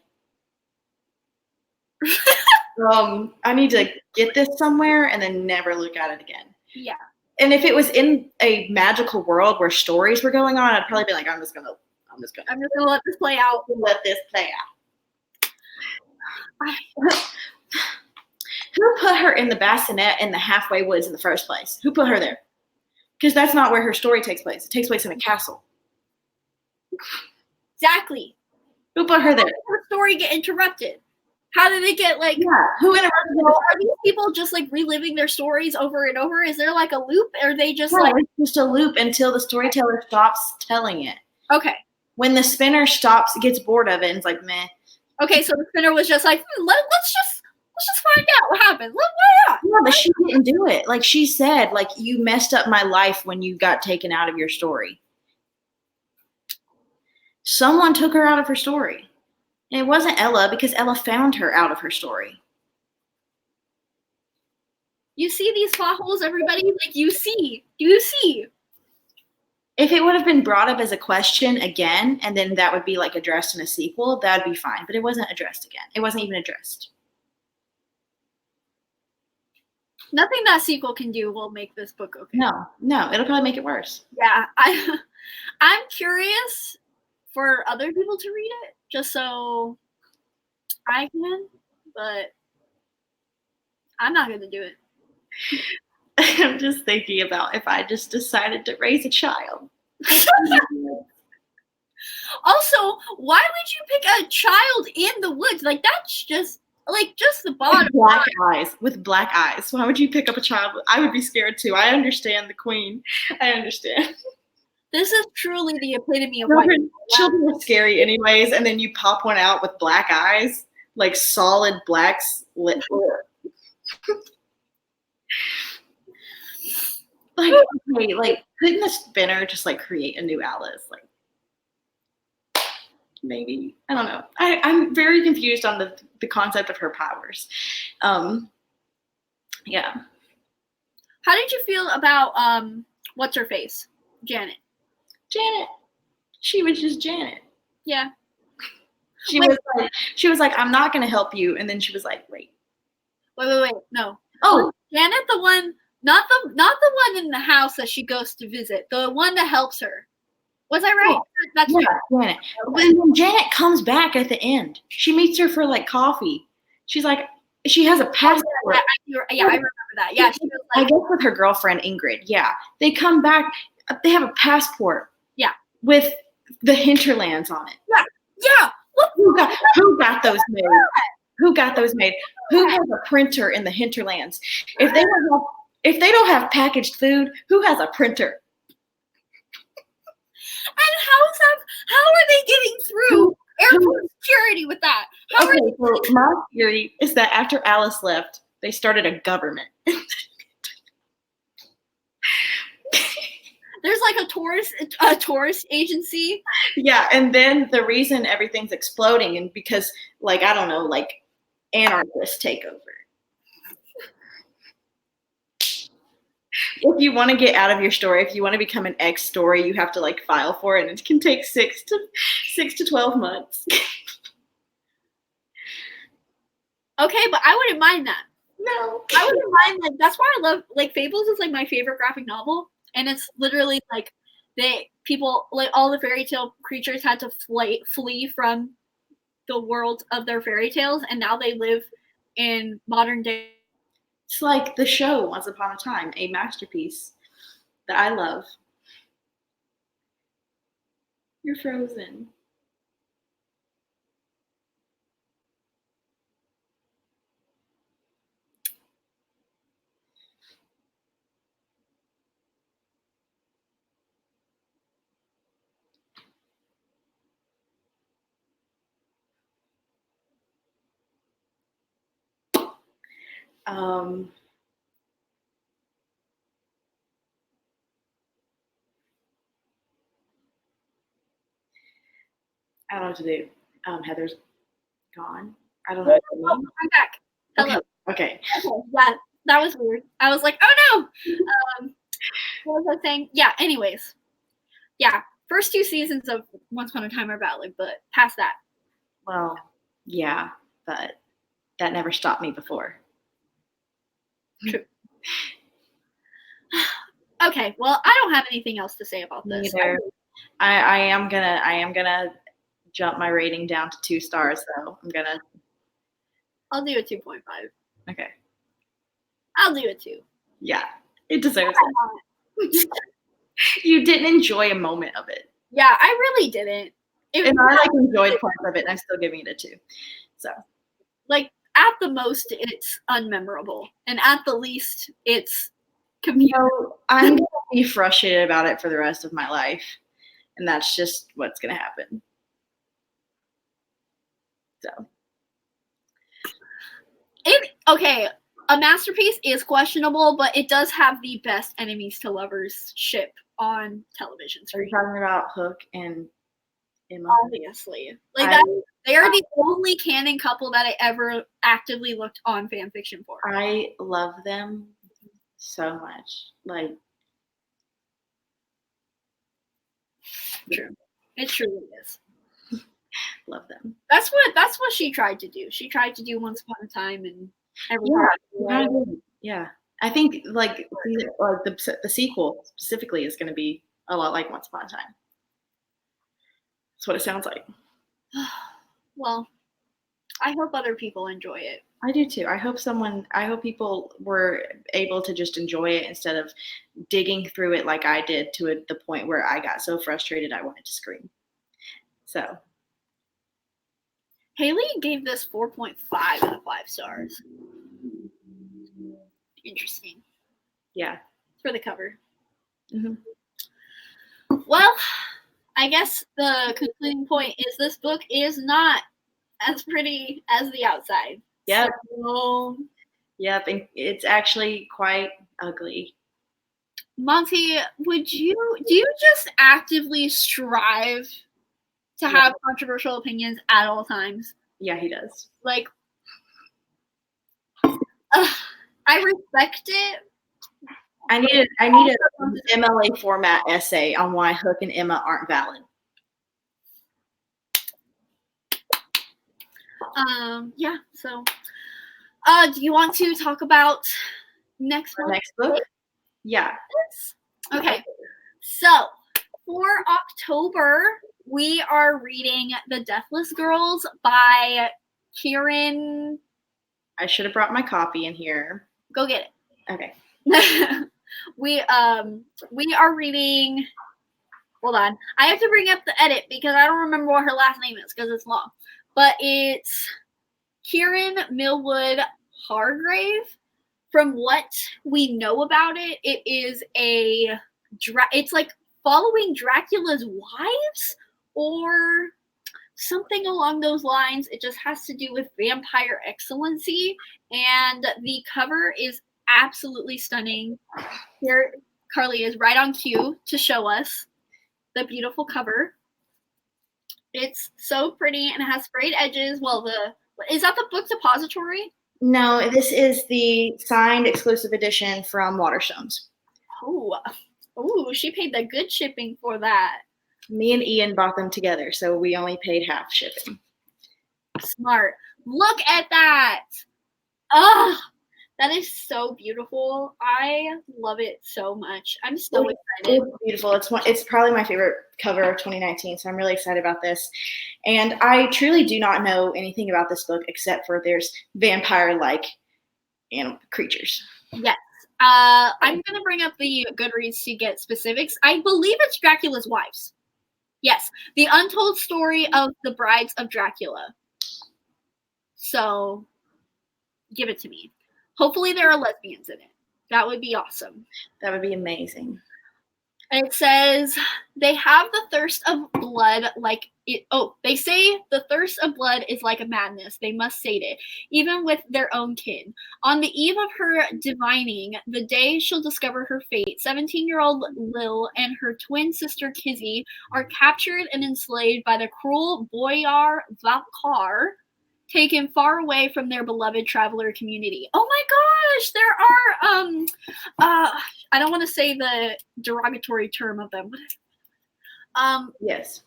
I need to get this somewhere and then never look at it again. Yeah. And if it was in a magical world where stories were going on, I'd probably be like, I'm just gonna let this play out. Who put her in the bassinet in the halfway woods in the first place? Who put her there? Because that's not where her story takes place. It takes place in a castle. Exactly. Who put her there? How did her story get interrupted? How did it get like? Yeah. Who interrupted her? Are these people just like reliving their stories over and over? Is there like a loop? Or are they just it's just a loop until the storyteller stops telling it? Okay. When the spinner gets bored of it, and it's like, meh. Okay, so the spinner was just like, let's just find out what happened. Why not? Yeah, but she didn't do it. Like she said, like, you messed up my life when you got taken out of your story. Someone took her out of her story. And it wasn't Ella, because Ella found her out of her story. You see these plot holes, everybody? Like, you see. If it would have been brought up as a question again, and then that would be like addressed in a sequel, that'd be fine. But it wasn't addressed again. It wasn't even addressed. Nothing that sequel can do will make this book okay. No, it'll probably make it worse. Yeah, I'm curious for other people to read it, just so I can, but I'm not gonna do it. I'm just thinking about if I just decided to raise a child. Also, why would you pick a child in the woods? Like, that's just the bottom. With black eyes. Why would you pick up a child? I would be scared too. I understand the queen. I understand. This is truly the epitome of children are scary anyways, and then you pop one out with black eyes, like solid blacks. Like, okay, like, couldn't the spinner just, like, create a new Alice? Like, maybe. I don't know. I'm very confused on the concept of her powers. Yeah. How did you feel about what's her face? Janet. Janet. She was just Janet. Yeah. She was like, I'm not gonna help you, and then she was like, wait. Wait. No. Oh, Janet, the one, not the one in the house that she goes to visit. The one that helps her. Was I right? Oh, That's yeah, right. Janet. When Janet comes back at the end, she meets her for like coffee. She's like, she has a passport. I remember that. Yeah, she was I like, guess with her girlfriend Ingrid. Yeah, they come back. They have a passport. Yeah. With the hinterlands on it. yeah. Who got those made? Who got those made? Who has a printer in the hinterlands? If they don't have packaged food, who has a printer? And how are they getting through airport security with that? Okay, so my theory is that after Alice left, they started a government. There's like a tourist agency. Yeah, and then the reason everything's exploding and because, like, I don't know, like anarchists take over. If you want to get out of your story, if you want to become an X story, you have to like file for it, and it can take 6 to 12 months. Okay, but I wouldn't mind that. No, I wouldn't mind. Like, that's why I love, like, Fables is like my favorite graphic novel, and it's literally like people like all the fairy tale creatures had to flee from the world of their fairy tales, and now they live in modern day. it's like the show Once Upon a Time, a masterpiece that I love. You're frozen. I don't know what to do. Heather's gone. I don't know what to do. I'm back. Hello. Okay. Yeah, that was weird. I was like, oh no. What was I saying? Yeah. Anyways, yeah. First 2 seasons of Once Upon a Time are valid, but past that. Well, yeah, but that never stopped me before. True. Okay, well, I don't have anything else to say about this. Neither. I am gonna jump my rating down to 2 stars though. I'll do a 2.5. Okay. I'll do a 2. Yeah, it deserves it. You didn't enjoy a moment of it. Yeah, I really didn't. And I like enjoyed parts of it, and I'm still giving it a 2. So, like, at the most, it's unmemorable, and at the least, it's communal. so I'm gonna be frustrated about it for the rest of my life, and that's just what's gonna happen. So, Okay, a masterpiece is questionable, but it does have the best enemies to lovers ship on television are you screen. talking about Hook and Emma? Obviously, like they are the only canon couple that I ever actively looked on fan fiction for. I love them so much. Like, true. It truly is. Love them. That's what she tried to do. She tried to do Once Upon a Time and everything. Yeah. I think like the sequel specifically is going to be a lot like Once Upon a Time. That's what it sounds like. Well, I hope other people enjoy it. I do too. I hope people were able to just enjoy it instead of digging through it like I did to the point where I got so frustrated I wanted to scream. So. Haley gave this 4.5 out of 5 stars. Interesting. Yeah. For the cover. Mm-hmm. Well, I guess the concluding point is this book is not as pretty as the outside. Yeah. So Yep, and it's actually quite ugly. Monty, do you just actively strive to have controversial opinions at all times? Yeah, he does. Like, I respect it. I need an MLA format essay on why Hook and Emma aren't valid. Yeah, so do you want to talk about next book? Yeah. Okay. So for October, we are reading The Deathless Girls by Kieran. I should have brought my copy in here. Go get it. Okay. We are reading. Hold on. I have to bring up the edit because I don't remember what her last name is because it's long. But it's Kieran Millwood Hargrave. From what we know about it, it is it's like following Dracula's wives or something along those lines. It just has to do with vampire excellency, and the cover is absolutely stunning. Here, Carly is right on cue to show us the beautiful cover. It's so pretty and it has frayed edges. Well, is that the book depository? No, this is the signed exclusive edition from Waterstones. Oh, she paid the good shipping for that. Me and Ian bought them together, so we only paid half shipping. Smart. Look at that. Oh, that is so beautiful. I love it so much. I'm so excited. It's beautiful. It's probably my favorite cover of 2019, so I'm really excited about this. And I truly do not know anything about this book except for there's vampire-like creatures. Yes. I'm going to bring up the Goodreads to get specifics. I believe it's Dracula's wives. Yes. The Untold Story of the Brides of Dracula. So, give it to me. Hopefully there are lesbians in it. That would be awesome. That would be amazing. And it says, they have the thirst of blood like it. Oh, they say the thirst of blood is like a madness. They must sate it, even with their own kin. On the eve of her divining, the day she'll discover her fate, 17-year-old Lil and her twin sister Kizzy are captured and enslaved by the cruel Boyar Valkar, taken far away from their beloved traveler community. Oh my gosh, there are I don't want to say the derogatory term of them. Yes.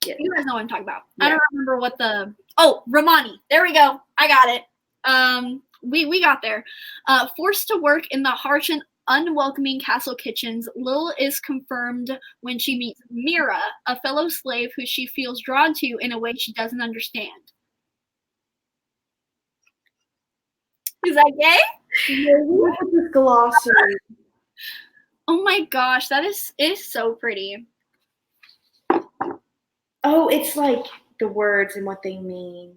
You guys know what I'm talking about. Yeah. I don't remember what Romani. There we go. I got it. We got there. Forced to work in the harsh and unwelcoming castle kitchens, Lil is confirmed when she meets Mira, a fellow slave who she feels drawn to in a way she doesn't understand. Is that gay? Look at this glossary. Oh my gosh, that is so pretty. Oh, it's like the words and what they mean.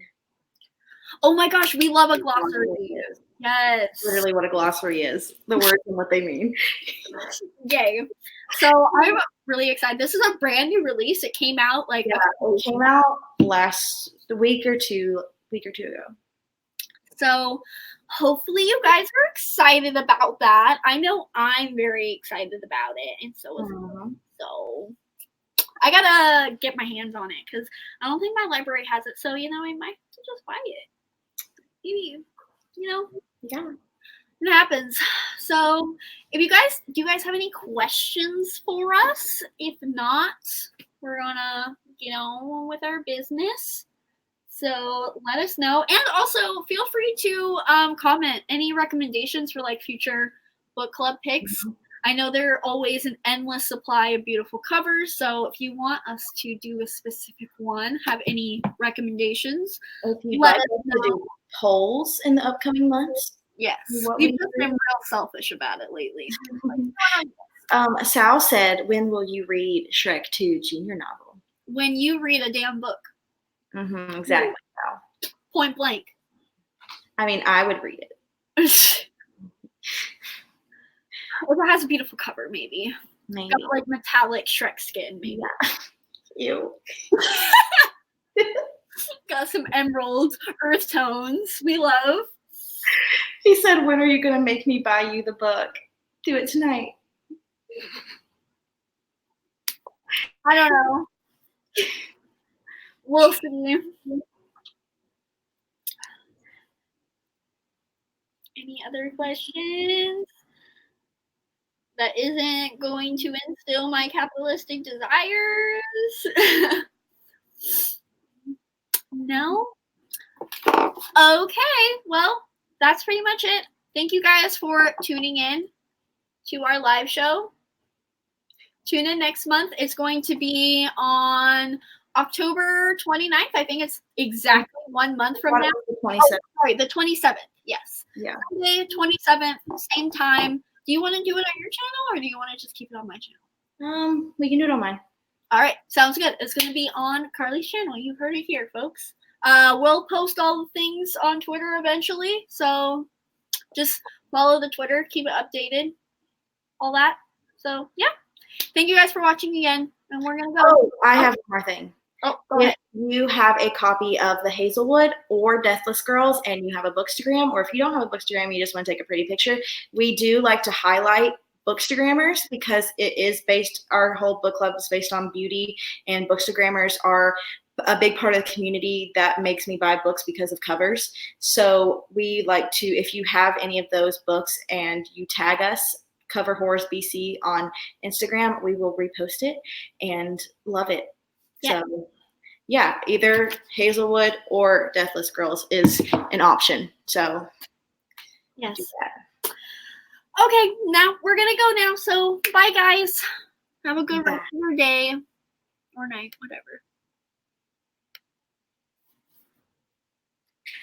Oh my gosh, we love a glossary. Yes. Literally what a glossary is. The words and what they mean. Yay. So I'm really excited. This is a brand new release. It came out it came out last week or two ago. So hopefully you guys are excited about that. I know I'm very excited about it, and so is so I gotta get my hands on it because I don't think my library has it. So I might have to just buy it. Maybe Yeah, it happens. So do you guys have any questions for us? If not, we're gonna get on with our business. So let us know, and also feel free to comment any recommendations for future book club picks. I know there are always an endless supply of beautiful covers, so if you want us to do a specific one, have any recommendations, if you'd like us to do polls in the upcoming months. Yes, we've just been real selfish about it lately. Sal said, when will you read Shrek 2 junior novel? When you read a damn book. Exactly. Point blank. I mean, I would read it. If it has a beautiful cover, maybe. Got metallic Shrek skin, maybe. Yeah. Ew. Got some emerald earth tones we love. He said, when are you going to make me buy you the book? Do it tonight. I don't know. We'll see. Any other questions? That isn't going to instill my capitalistic desires? No? Okay, well, that's pretty much it. Thank you guys for tuning in to our live show. Tune in next month. It's going to be on October 29th. I think it's exactly 1 month from now. The 27th. Sorry, the 27th. Yes. Yeah. Sunday, 27th, same time. Do you want to do it on your channel or do you want to just keep it on my channel? We can do it on mine. All right, sounds good. It's going to be on Carly's channel. You heard it here, folks. We'll post all the things on Twitter eventually, so just follow the Twitter, keep it updated, all that. So, yeah. Thank you guys for watching again, and we're going to go. Oh, I have one more thing. Oh, go ahead. If you have a copy of the Hazelwood or Deathless Girls and you have a bookstagram, or if you don't have a bookstagram, you just want to take a pretty picture, we do like to highlight bookstagrammers because it is based, our whole book club is based on beauty, and bookstagrammers are a big part of the community that makes me buy books because of covers. So we like to, if you have any of those books and you tag us, Cover Horrors BC on Instagram, we will repost it and love it. Yeah. So yeah, either Hazelwood or Deathless Girls is an option. So Yes. do that. Okay, now we're going to go now. So, bye, guys. Have a good rest of your day or night, whatever.